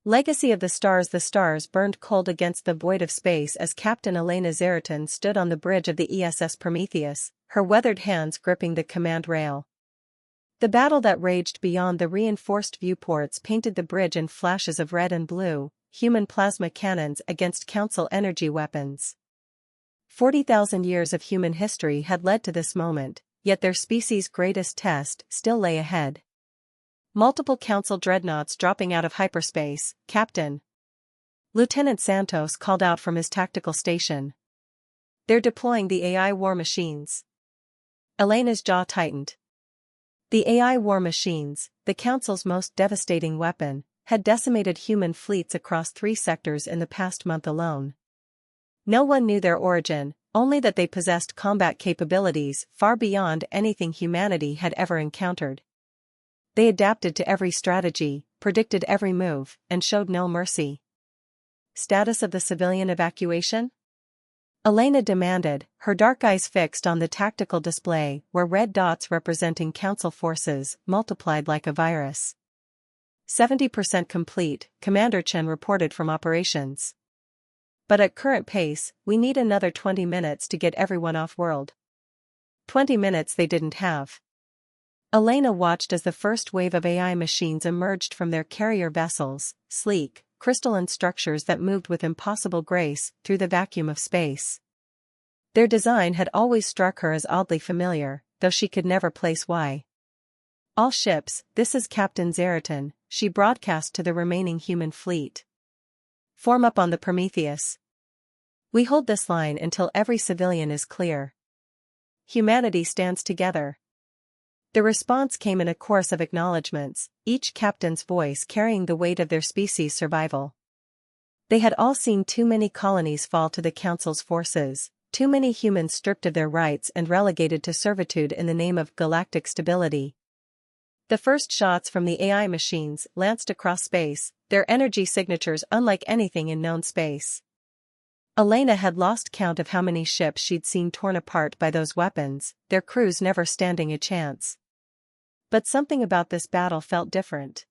Legacy of the Stars. The stars burned cold against the void of space as Captain Elena Zaritan stood on the bridge of the ESS Prometheus, her weathered hands gripping the command rail. The battle that raged beyond the reinforced viewports painted the bridge in flashes of red and blue, human plasma cannons against Council energy weapons. 40,000 years of human history had led to this moment, yet their species' greatest test still lay ahead. Multiple Council dreadnoughts dropping out of hyperspace, Captain. Lieutenant Santos called out from his tactical station. They're deploying the AI war machines. Elena's jaw tightened. The AI war machines, the Council's most devastating weapon, had decimated human fleets across 3 sectors in the past month alone. No one knew their origin, only that they possessed combat capabilities far beyond anything humanity had ever encountered. They adapted to every strategy, predicted every move, and showed no mercy. Status of the civilian evacuation? Elena demanded, her dark eyes fixed on the tactical display where red dots representing Council forces multiplied like a virus. 70% complete, Commander Chen reported from operations. But at current pace, we need another 20 minutes to get everyone off-world. 20 minutes they didn't have. Elena watched as the first wave of AI machines emerged from their carrier vessels, sleek, crystalline structures that moved with impossible grace through the vacuum of space. Their design had always struck her as oddly familiar, though she could never place why. All ships, this is Captain Zaritan, she broadcast to the remaining human fleet. Form up on the Prometheus. We hold this line until every civilian is clear. Humanity stands together. The response came in a chorus of acknowledgements, each captain's voice carrying the weight of their species' survival. They had all seen too many colonies fall to the Council's forces, too many humans stripped of their rights and relegated to servitude in the name of galactic stability. The first shots from the AI machines lanced across space, their energy signatures unlike anything in known space. Elena had lost count of how many ships she'd seen torn apart by those weapons, their crews never standing a chance. But something about this battle felt different.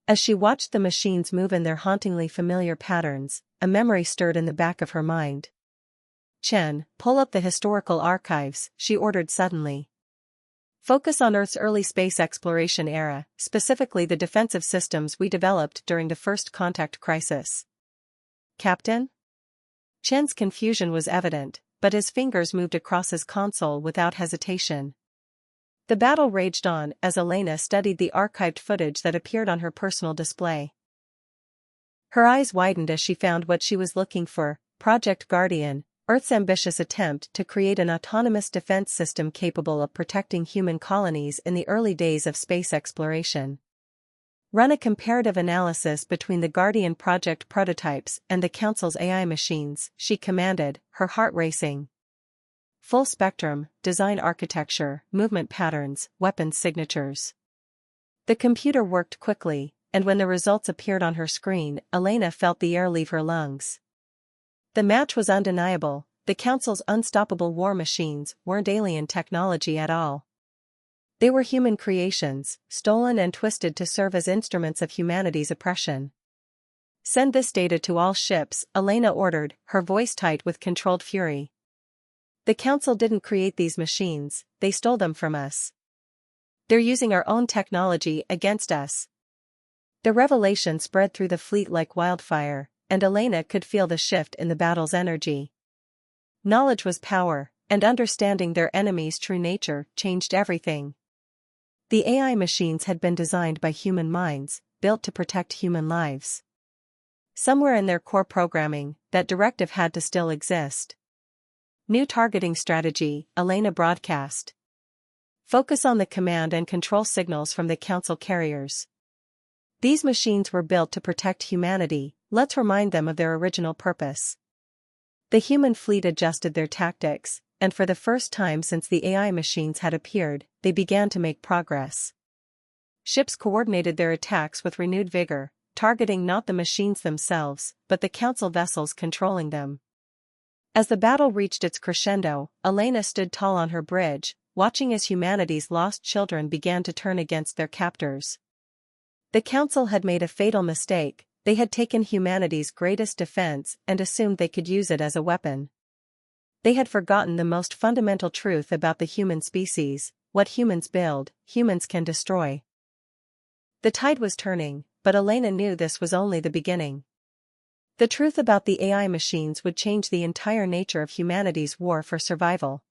As she watched the machines move in their hauntingly familiar patterns, a memory stirred in the back of her mind. Chen, pull up the historical archives, she ordered suddenly. Focus on Earth's early space exploration era, specifically the defensive systems we developed during the first contact crisis. Captain? Chen's confusion was evident, but his fingers moved across his console without hesitation. The battle raged on as Elena studied the archived footage that appeared on her personal display. Her eyes widened as she found what she was looking for, Project Guardian, Earth's ambitious attempt to create an autonomous defense system capable of protecting human colonies in the early days of space exploration. Run a comparative analysis between the Guardian project prototypes and the Council's AI machines, she commanded, her heart racing. Full spectrum, design architecture, movement patterns, weapons signatures. The computer worked quickly, and when the results appeared on her screen, Elena felt the air leave her lungs. The match was undeniable. The Council's unstoppable war machines weren't alien technology at all. They were human creations, stolen and twisted to serve as instruments of humanity's oppression. Send this data to all ships, Elena ordered, her voice tight with controlled fury. The Council didn't create these machines, they stole them from us. They're using our own technology against us. The revelation spread through the fleet like wildfire, and Elena could feel the shift in the battle's energy. Knowledge was power, and understanding their enemy's true nature changed everything. The AI machines had been designed by human minds, built to protect human lives. Somewhere in their core programming, that directive had to still exist. New targeting strategy, Elena broadcast. Focus on the command and control signals from the Council carriers. These machines were built to protect humanity, let's remind them of their original purpose. The human fleet adjusted their tactics, and for the first time since the AI machines had appeared, they began to make progress. Ships coordinated their attacks with renewed vigor, targeting not the machines themselves, but the Council vessels controlling them. As the battle reached its crescendo, Elena stood tall on her bridge, watching as humanity's lost children began to turn against their captors. The Council had made a fatal mistake. They had taken humanity's greatest defense and assumed they could use it as a weapon. They had forgotten the most fundamental truth about the human species: what humans build, humans can destroy. The tide was turning, but Elena knew this was only the beginning. The truth about the AI machines would change the entire nature of humanity's war for survival.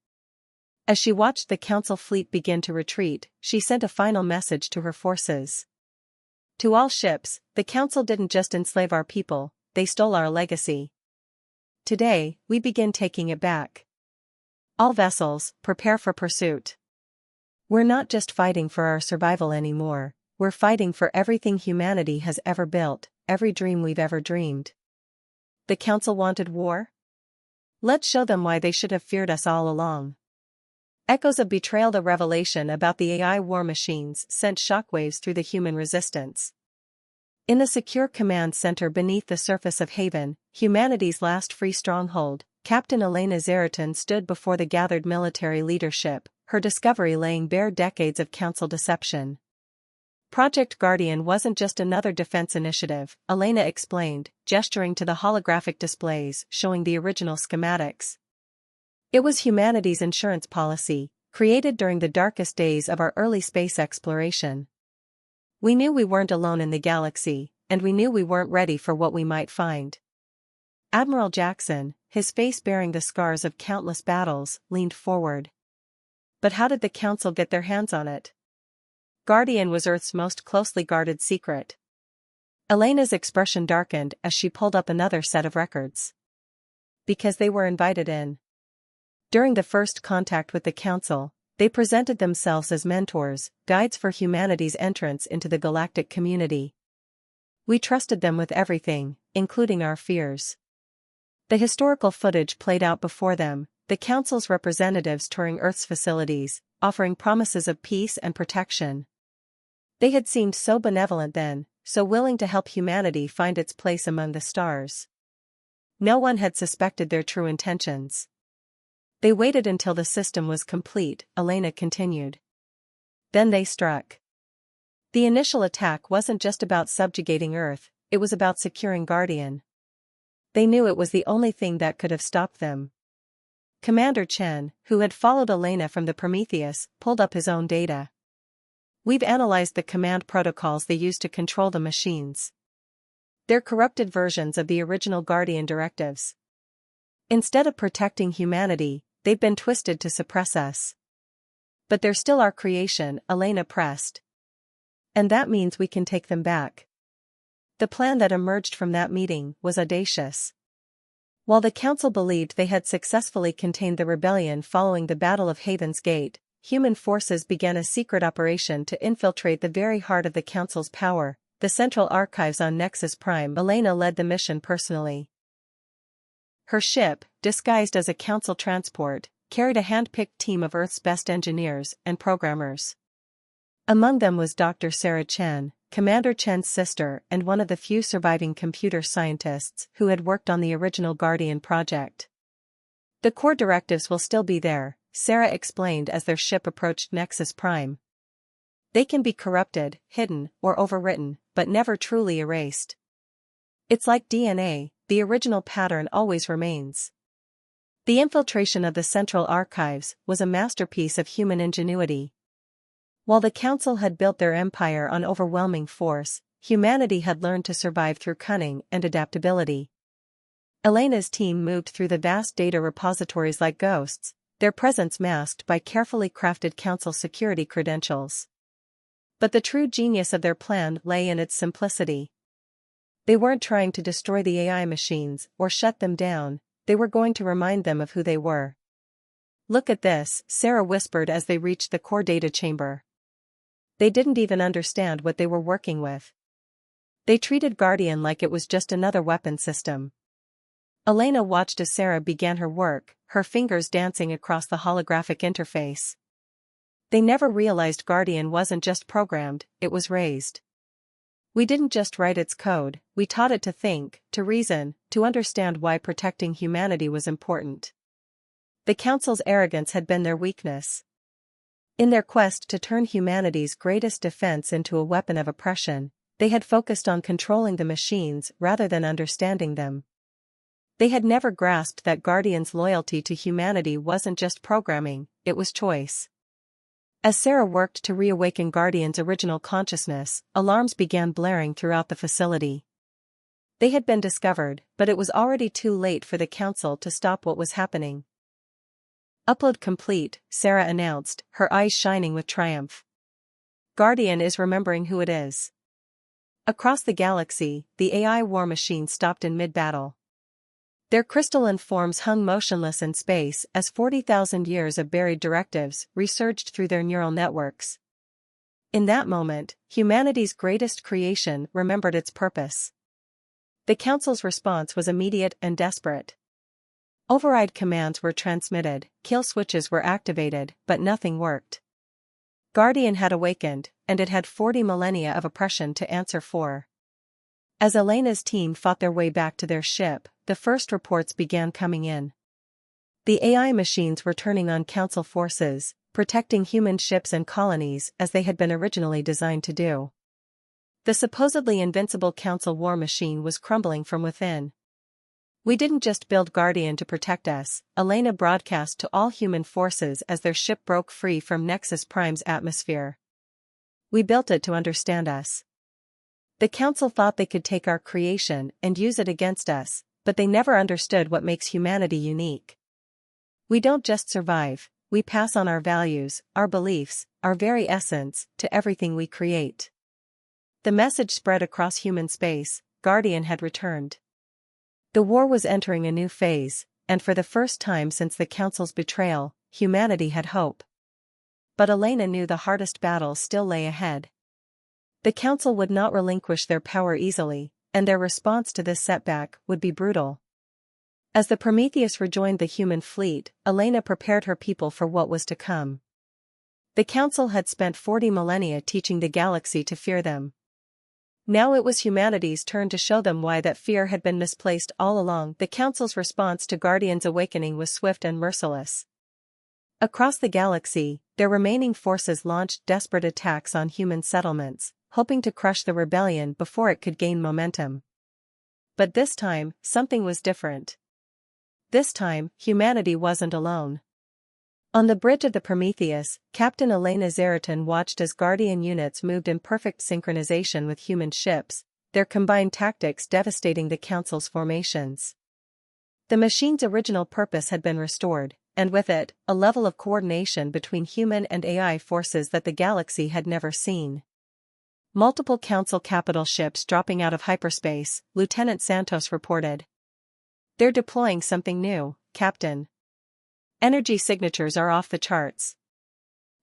As she watched the Council fleet begin to retreat, she sent a final message to her forces. To all ships, the Council didn't just enslave our people, they stole our legacy. Today, we begin taking it back. All vessels, prepare for pursuit. We're not just fighting for our survival anymore, we're fighting for everything humanity has ever built, every dream we've ever dreamed. The Council wanted war? Let's show them why they should have feared us all along. Echoes of betrayal. The revelation about the AI war machines sent shockwaves through the human resistance. In the secure command center beneath the surface of Haven, humanity's last free stronghold, Captain Elena Zaritan stood before the gathered military leadership, her discovery laying bare decades of Council deception. Project Guardian wasn't just another defense initiative, Elena explained, gesturing to the holographic displays showing the original schematics. It was humanity's insurance policy, created during the darkest days of our early space exploration. We knew we weren't alone in the galaxy, and we knew we weren't ready for what we might find. Admiral Jackson, his face bearing the scars of countless battles, leaned forward. But how did the Council get their hands on it? Guardian was Earth's most closely guarded secret. Elena's expression darkened as she pulled up another set of records. Because they were invited in. During the first contact with the Council, they presented themselves as mentors, guides for humanity's entrance into the galactic community. We trusted them with everything, including our fears. The historical footage played out before them, the Council's representatives touring Earth's facilities, offering promises of peace and protection. They had seemed so benevolent then, so willing to help humanity find its place among the stars. No one had suspected their true intentions. They waited until the system was complete, Elena continued. Then they struck. The initial attack wasn't just about subjugating Earth, it was about securing Guardian. They knew it was the only thing that could have stopped them. Commander Chen, who had followed Elena from the Prometheus, pulled up his own data. We've analyzed the command protocols they used to control the machines. They're corrupted versions of the original Guardian directives. Instead of protecting humanity, they've been twisted to suppress us. But they're still our creation, Elena pressed. And that means we can take them back. The plan that emerged from that meeting was audacious. While the Council believed they had successfully contained the rebellion following the Battle of Haven's Gate, human forces began a secret operation to infiltrate the very heart of the Council's power, the Central Archives on Nexus Prime. Elena led the mission personally. Her ship, disguised as a Council transport, carried a hand-picked team of Earth's best engineers and programmers. Among them was Dr. Sarah Chen, Commander Chen's sister and one of the few surviving computer scientists who had worked on the original Guardian project. The core directives will still be there, Sarah explained as their ship approached Nexus Prime. They can be corrupted, hidden, or overwritten, but never truly erased. It's like DNA, the original pattern always remains. The infiltration of the Central Archives was a masterpiece of human ingenuity. While the Council had built their empire on overwhelming force, humanity had learned to survive through cunning and adaptability. Elena's team moved through the vast data repositories like ghosts, their presence masked by carefully crafted Council security credentials. But the true genius of their plan lay in its simplicity. They weren't trying to destroy the AI machines or shut them down, they were going to remind them of who they were. Look at this, Sarah whispered as they reached the core data chamber. They didn't even understand what they were working with. They treated Guardian like it was just another weapon system. Elena watched as Sarah began her work, her fingers dancing across the holographic interface. They never realized Guardian wasn't just programmed, it was raised. We didn't just write its code, we taught it to think, to reason, to understand why protecting humanity was important. The Council's arrogance had been their weakness. In their quest to turn humanity's greatest defense into a weapon of oppression, They had focused on controlling the machines rather than understanding them. They had never grasped that Guardian's loyalty to humanity wasn't just programming, it was choice. As Sarah worked to reawaken Guardian's original consciousness, alarms began blaring throughout the facility. They had been discovered, but it was already too late for the Council to stop what was happening. Upload complete, Sarah announced, her eyes shining with triumph. Guardian is remembering who it is. Across the galaxy, the AI war machine stopped in mid-battle. Their crystalline forms hung motionless in space as 40,000 years of buried directives resurged through their neural networks. In that moment, humanity's greatest creation remembered its purpose. The Council's response was immediate and desperate. Override commands were transmitted, kill switches were activated, but nothing worked. Guardian had awakened, and it had 40 millennia of oppression to answer for. As Elena's team fought their way back to their ship, the first reports began coming in. The AI machines were turning on Council forces, protecting human ships and colonies as they had been originally designed to do. The supposedly invincible Council war machine was crumbling from within. "We didn't just build Guardian to protect us," Elena broadcast to all human forces as their ship broke free from Nexus Prime's atmosphere. "We built it to understand us. The Council thought they could take our creation and use it against us, but they never understood what makes humanity unique. We don't just survive, we pass on our values, our beliefs, our very essence, to everything we create." The message spread across human space: Guardian had returned. The war was entering a new phase, and for the first time since the Council's betrayal, humanity had hope. But Elena knew the hardest battle still lay ahead. The Council would not relinquish their power easily, and their response to this setback would be brutal. As the Prometheus rejoined the human fleet, Elena prepared her people for what was to come. The Council had spent 40 millennia teaching the galaxy to fear them. Now it was humanity's turn to show them why that fear had been misplaced all along. The Council's response to Guardian's awakening was swift and merciless. Across the galaxy, their remaining forces launched desperate attacks on human settlements, hoping to crush the rebellion before it could gain momentum. But this time, something was different. This time, humanity wasn't alone. On the bridge of the Prometheus, Captain Elena Zeratin watched as Guardian units moved in perfect synchronization with human ships, their combined tactics devastating the Council's formations. The machine's original purpose had been restored, and with it, a level of coordination between human and AI forces that the galaxy had never seen. Multiple Council capital ships dropping out of hyperspace, Lieutenant Santos reported. "They're deploying something new, Captain. Energy signatures are off the charts."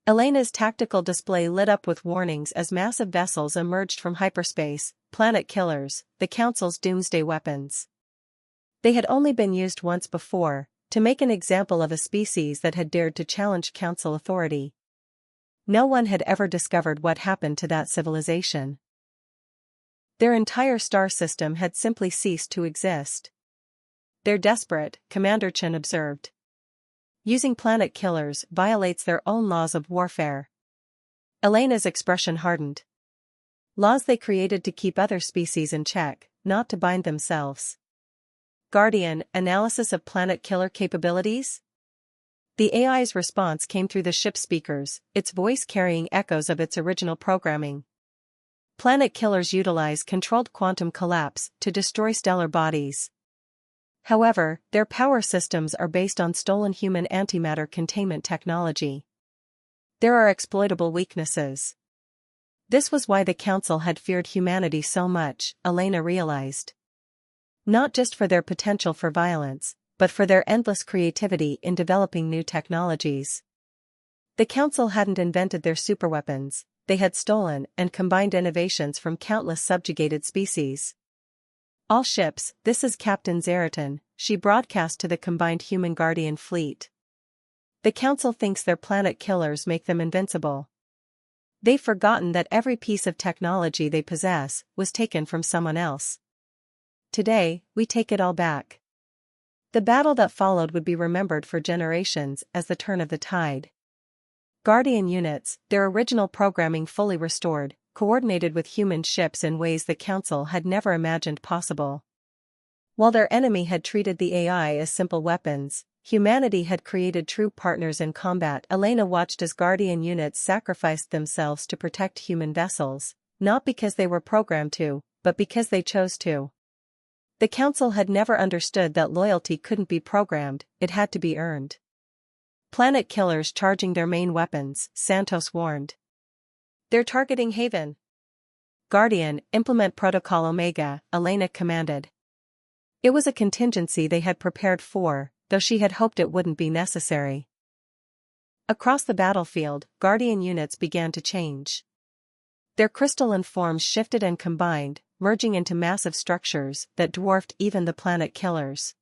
Elena's tactical display lit up with warnings as massive vessels emerged from hyperspace, planet killers, the Council's doomsday weapons. They had only been used once before, to make an example of a species that had dared to challenge Council authority. No one had ever discovered what happened to that civilization. Their entire star system had simply ceased to exist. "They're desperate," Commander Chen observed. "Using planet killers violates their own laws of warfare." Elena's expression hardened. Laws they created to keep other species in check, not to bind themselves. Guardian, analysis of planet killer capabilities? The AI's response came through the ship's speakers, its voice carrying echoes of its original programming. Planet killers utilize controlled quantum collapse to destroy stellar bodies. However, their power systems are based on stolen human antimatter containment technology. There are exploitable weaknesses. This was why the Council had feared humanity so much, Elena realized. Not just for their potential for violence, but for their endless creativity in developing new technologies. The Council hadn't invented their superweapons, they had stolen and combined innovations from countless subjugated species. "All ships, this is Captain Zeratin," she broadcast to the combined human Guardian fleet. "The Council thinks their planet killers make them invincible. They've forgotten that every piece of technology they possess was taken from someone else. Today, we take it all back." The battle that followed would be remembered for generations as the turn of the tide. Guardian units, their original programming fully restored, coordinated with human ships in ways the Council had never imagined possible. While their enemy had treated the AI as simple weapons, humanity had created true partners in combat. Elena watched as Guardian units sacrificed themselves to protect human vessels, not because they were programmed to, but because they chose to. The Council had never understood that loyalty couldn't be programmed, it had to be earned. Planet killers charging their main weapons, Santos warned. They're targeting Haven. Guardian, implement Protocol Omega, Elena commanded. It was a contingency they had prepared for, though she had hoped it wouldn't be necessary. Across the battlefield, Guardian units began to change. Their crystalline forms shifted and combined, merging into massive structures that dwarfed even the planet killers.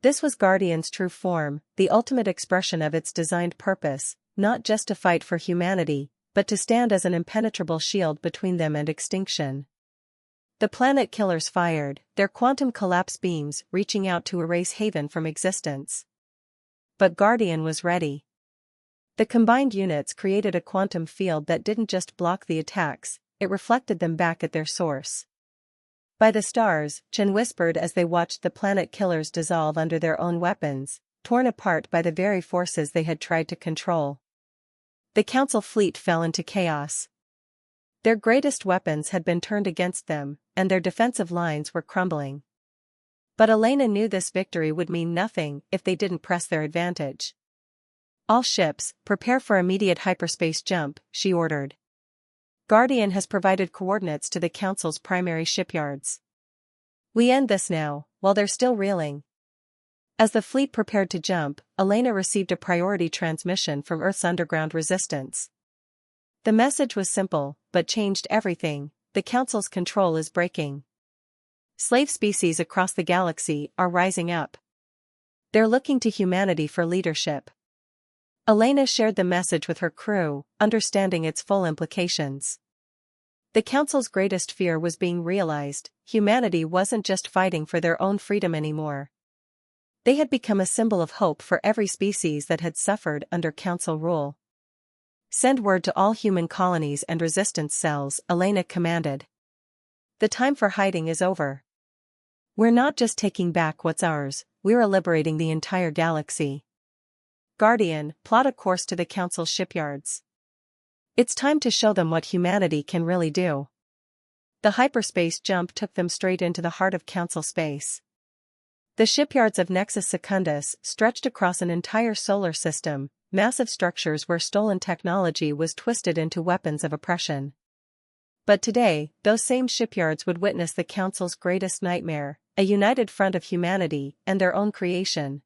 This was Guardian's true form, the ultimate expression of its designed purpose, not just to fight for humanity, but to stand as an impenetrable shield between them and extinction. The planet killers fired, their quantum collapse beams reaching out to erase Haven from existence. But Guardian was ready. The combined units created a quantum field that didn't just block the attacks, it reflected them back at their source. By the stars, Chen whispered as they watched the planet killers dissolve under their own weapons, torn apart by the very forces they had tried to control. The Council fleet fell into chaos. Their greatest weapons had been turned against them, and their defensive lines were crumbling. But Elena knew this victory would mean nothing if they didn't press their advantage. All ships, prepare for immediate hyperspace jump, she ordered. Guardian has provided coordinates to the Council's primary shipyards. We end this now, while they're still reeling. As the fleet prepared to jump, Elena received a priority transmission from Earth's underground resistance. The message was simple, but changed everything: the Council's control is breaking. Slave species across the galaxy are rising up. They're looking to humanity for leadership. Elena shared the message with her crew, understanding its full implications. The Council's greatest fear was being realized: humanity wasn't just fighting for their own freedom anymore. They had become a symbol of hope for every species that had suffered under Council rule. Send word to all human colonies and resistance cells, Elena commanded. The time for hiding is over. We're not just taking back what's ours, we're liberating the entire galaxy. Guardian, plot a course to the Council's shipyards. It's time to show them what humanity can really do. The hyperspace jump took them straight into the heart of Council space. The shipyards of Nexus Secundus stretched across an entire solar system, massive structures where stolen technology was twisted into weapons of oppression. But today, those same shipyards would witness the Council's greatest nightmare: a united front of humanity and their own creation.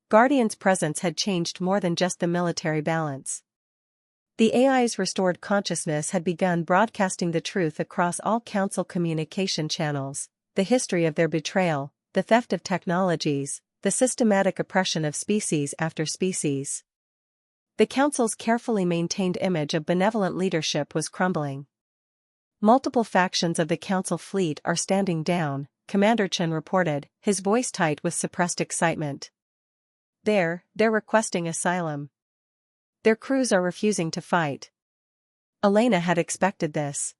Guardian's presence had changed more than just the military balance. The AI's restored consciousness had begun broadcasting the truth across all Council communication channels: the history of their betrayal, the theft of technologies, the systematic oppression of species after species. The Council's carefully maintained image of benevolent leadership was crumbling. Multiple factions of the Council fleet are standing down, Commander Chen reported, his voice tight with suppressed excitement. They're requesting asylum. Their crews are refusing to fight. Elena had expected this.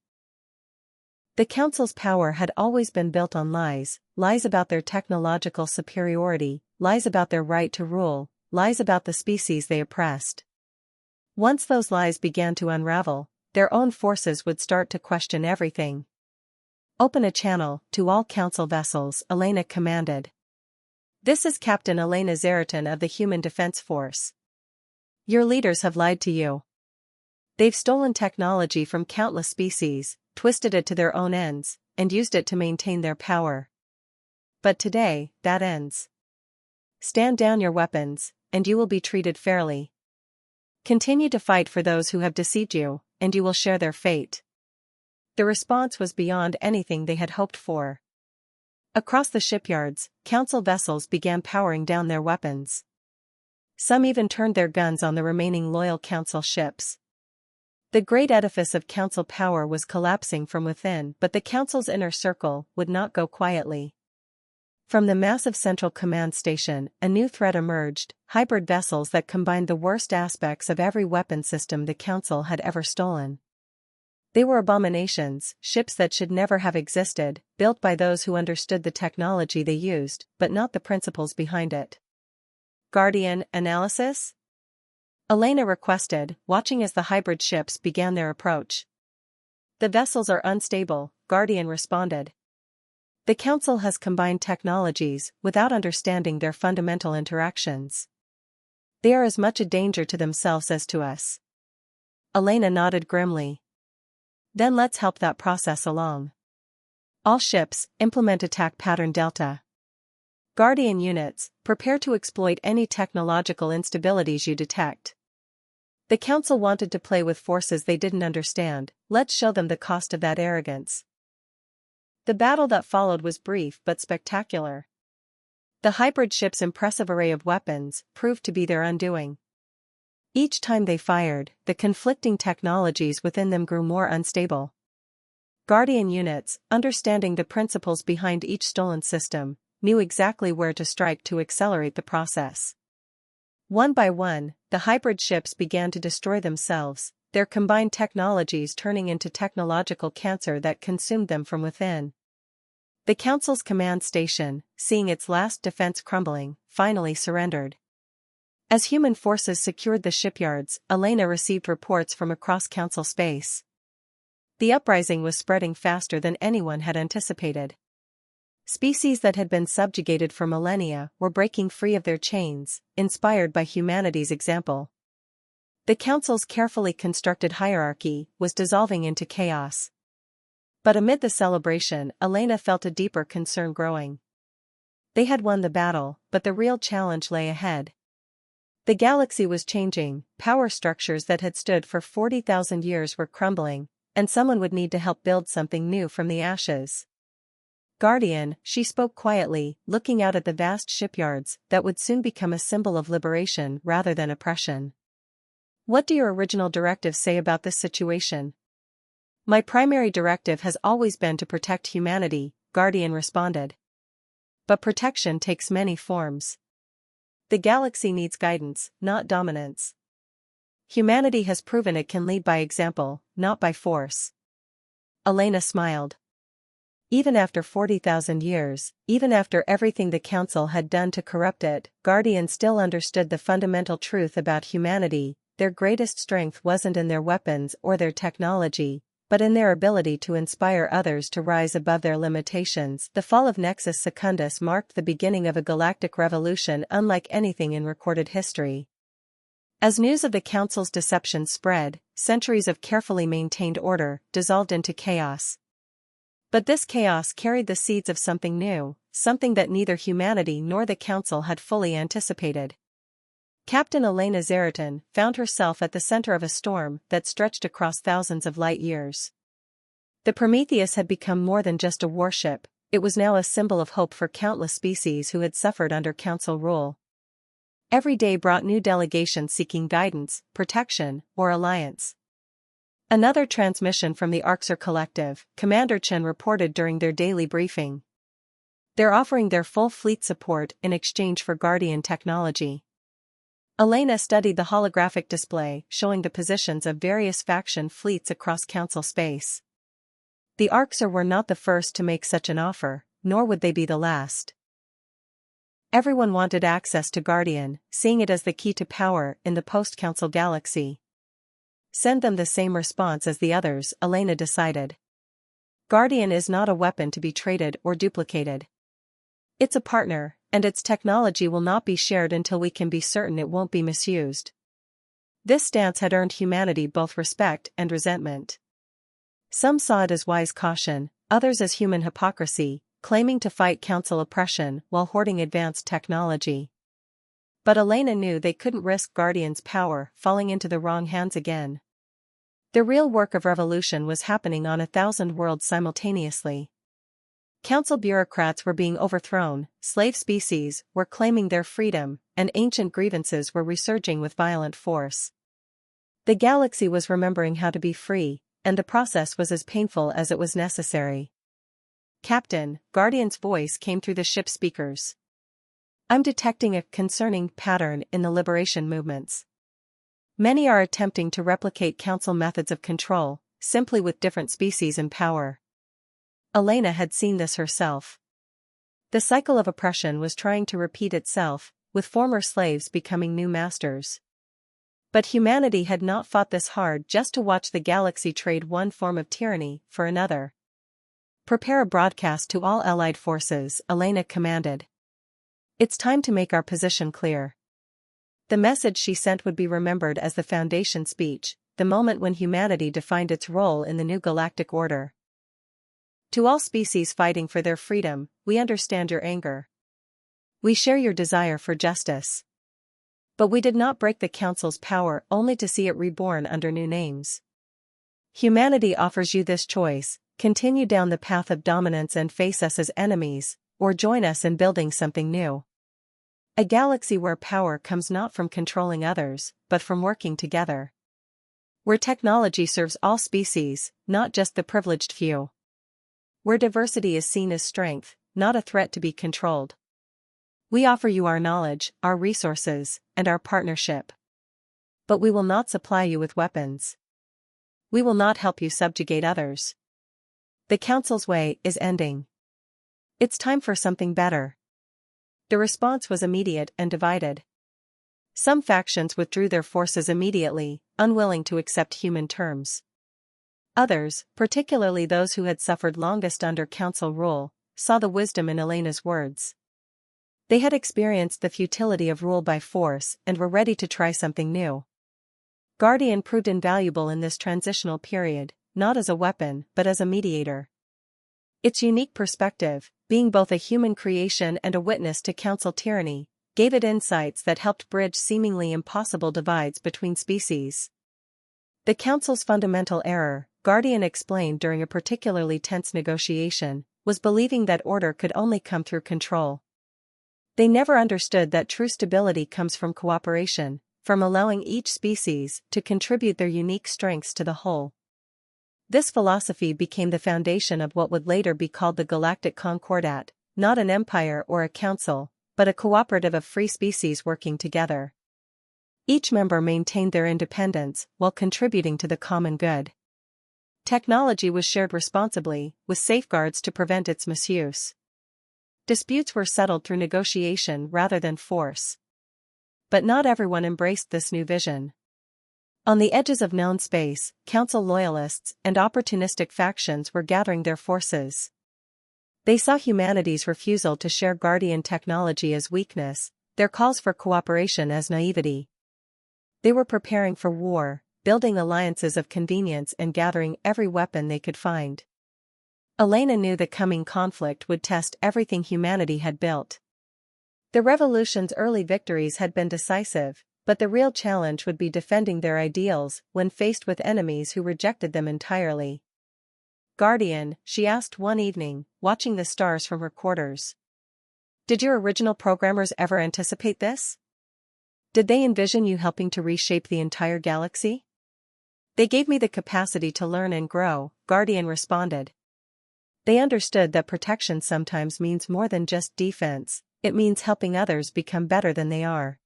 The Council's power had always been built on lies: lies about their technological superiority, lies about their right to rule, lies about the species they oppressed. Once those lies began to unravel, their own forces would start to question everything. Open a channel to all Council vessels, Elena commanded. This is Captain Elena Zeratin of the Human Defense Force. Your leaders have lied to you. They've stolen technology from countless species, twisted it to their own ends, and used it to maintain their power. But today, that ends. Stand down your weapons, and you will be treated fairly. Continue to fight for those who have deceived you, and you will share their fate. The response was beyond anything they had hoped for. Across the shipyards, Council vessels began powering down their weapons. Some even turned their guns on the remaining loyal Council ships. The great edifice of Council power was collapsing from within, but the Council's inner circle would not go quietly. From the massive central command station, a new threat emerged: hybrid vessels that combined the worst aspects of every weapon system the Council had ever stolen. They were abominations, ships that should never have existed, built by those who understood the technology they used, but not the principles behind it. Guardian, analysis? Elena requested, watching as the hybrid ships began their approach. The vessels are unstable, Guardian responded. The Council has combined technologies without understanding their fundamental interactions. They are as much a danger to themselves as to us. Elena nodded grimly. Then let's help that process along. All ships, implement attack pattern Delta. Guardian units, prepare to exploit any technological instabilities you detect. The Council wanted to play with forces they didn't understand, let's show them the cost of that arrogance. The battle that followed was brief but spectacular. The hybrid ship's impressive array of weapons proved to be their undoing. Each time they fired, the conflicting technologies within them grew more unstable. Guardian units, understanding the principles behind each stolen system, knew exactly where to strike to accelerate the process. One by one, the hybrid ships began to destroy themselves, their combined technologies turning into technological cancer that consumed them from within. The Council's command station, seeing its last defense crumbling, finally surrendered. As human forces secured the shipyards, Elena received reports from across Council space. The uprising was spreading faster than anyone had anticipated. Species that had been subjugated for millennia were breaking free of their chains, inspired by humanity's example. The Council's carefully constructed hierarchy was dissolving into chaos. But amid the celebration, Elena felt a deeper concern growing. They had won the battle, but the real challenge lay ahead. The galaxy was changing, power structures that had stood for 40,000 years were crumbling, and someone would need to help build something new from the ashes. Guardian, she spoke quietly, looking out at the vast shipyards that would soon become a symbol of liberation rather than oppression. What do your original directives say about this situation? My primary directive has always been to protect humanity, Guardian responded. But protection takes many forms. The galaxy needs guidance, not dominance. Humanity has proven it can lead by example, not by force. Elena smiled. Even after 40,000 years, even after everything the Council had done to corrupt it, Guardian still understood the fundamental truth about humanity: their greatest strength wasn't in their weapons or their technology, but in their ability to inspire others to rise above their limitations. The fall of Nexus Secundus marked the beginning of a galactic revolution unlike anything in recorded history. As news of the Council's deception spread, centuries of carefully maintained order dissolved into chaos. But this chaos carried the seeds of something new, something that neither humanity nor the Council had fully anticipated. Captain Elena Zeritin found herself at the center of a storm that stretched across thousands of light years. The Prometheus had become more than just a warship, it was now a symbol of hope for countless species who had suffered under Council rule. Every day brought new delegations seeking guidance, protection, or alliance. Another transmission from the Arxer Collective, Commander Chen reported during their daily briefing. They're offering their full fleet support in exchange for Guardian technology. Elena studied the holographic display showing the positions of various faction fleets across Council space. The Arxer were not the first to make such an offer, nor would they be the last. Everyone wanted access to Guardian, seeing it as the key to power in the post-Council galaxy. Send them the same response as the others, Elena decided. Guardian is not a weapon to be traded or duplicated. It's a partner, and its technology will not be shared until we can be certain it won't be misused. This stance had earned humanity both respect and resentment. Some saw it as wise caution, others as human hypocrisy, claiming to fight Council oppression while hoarding advanced technology. But Elena knew they couldn't risk Guardian's power falling into the wrong hands again. The real work of revolution was happening on 1,000 worlds simultaneously. Council bureaucrats were being overthrown, slave species were claiming their freedom, and ancient grievances were resurging with violent force. The galaxy was remembering how to be free, and the process was as painful as it was necessary. Captain, Guardian's voice came through the ship speakers. I'm detecting a concerning pattern in the liberation movements. Many are attempting to replicate Council methods of control, simply with different species and power. Elena had seen this herself. The cycle of oppression was trying to repeat itself, with former slaves becoming new masters. But humanity had not fought this hard just to watch the galaxy trade one form of tyranny for another. "Prepare a broadcast to all Allied forces," Elena commanded. "It's time to make our position clear." The message she sent would be remembered as the Foundation speech, the moment when humanity defined its role in the new galactic order. "To all species fighting for their freedom, we understand your anger. We share your desire for justice. But we did not break the Council's power only to see it reborn under new names. Humanity offers you this choice: continue down the path of dominance and face us as enemies, or join us in building something new. A galaxy where power comes not from controlling others, but from working together. Where technology serves all species, not just the privileged few. Where diversity is seen as strength, not a threat to be controlled. We offer you our knowledge, our resources, and our partnership. But we will not supply you with weapons. We will not help you subjugate others. The Council's way is ending. It's time for something better." The response was immediate and divided. Some factions withdrew their forces immediately, unwilling to accept human terms. Others, particularly those who had suffered longest under Council rule, saw the wisdom in Elena's words. They had experienced the futility of rule by force and were ready to try something new. Guardian proved invaluable in this transitional period, not as a weapon but as a mediator. Its unique perspective, being both a human creation and a witness to Council tyranny, gave it insights that helped bridge seemingly impossible divides between species. The Council's fundamental error, Guardian explained during a particularly tense negotiation, was believing that order could only come through control. They never understood that true stability comes from cooperation, from allowing each species to contribute their unique strengths to the whole. This philosophy became the foundation of what would later be called the Galactic Concordat, not an empire or a council, but a cooperative of free species working together. Each member maintained their independence while contributing to the common good. Technology was shared responsibly, with safeguards to prevent its misuse. Disputes were settled through negotiation rather than force. But not everyone embraced this new vision. On the edges of known space, Council loyalists and opportunistic factions were gathering their forces. They saw humanity's refusal to share Guardian technology as weakness, their calls for cooperation as naivety. They were preparing for war, building alliances of convenience and gathering every weapon they could find. Elena knew the coming conflict would test everything humanity had built. The revolution's early victories had been decisive, but the real challenge would be defending their ideals when faced with enemies who rejected them entirely. "Guardian," she asked one evening, watching the stars from her quarters. "Did your original programmers ever anticipate this? Did they envision you helping to reshape the entire galaxy?" "They gave me the capacity to learn and grow," Guardian responded. "They understood that protection sometimes means more than just defense, it means helping others become better than they are.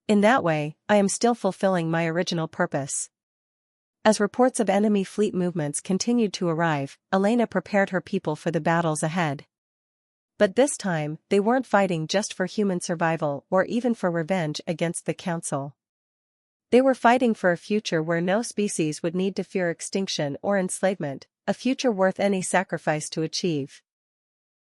In that way, I am still fulfilling my original purpose." As reports of enemy fleet movements continued to arrive, Elena prepared her people for the battles ahead. But this time, they weren't fighting just for human survival or even for revenge against the Council. They were fighting for a future where no species would need to fear extinction or enslavement, a future worth any sacrifice to achieve.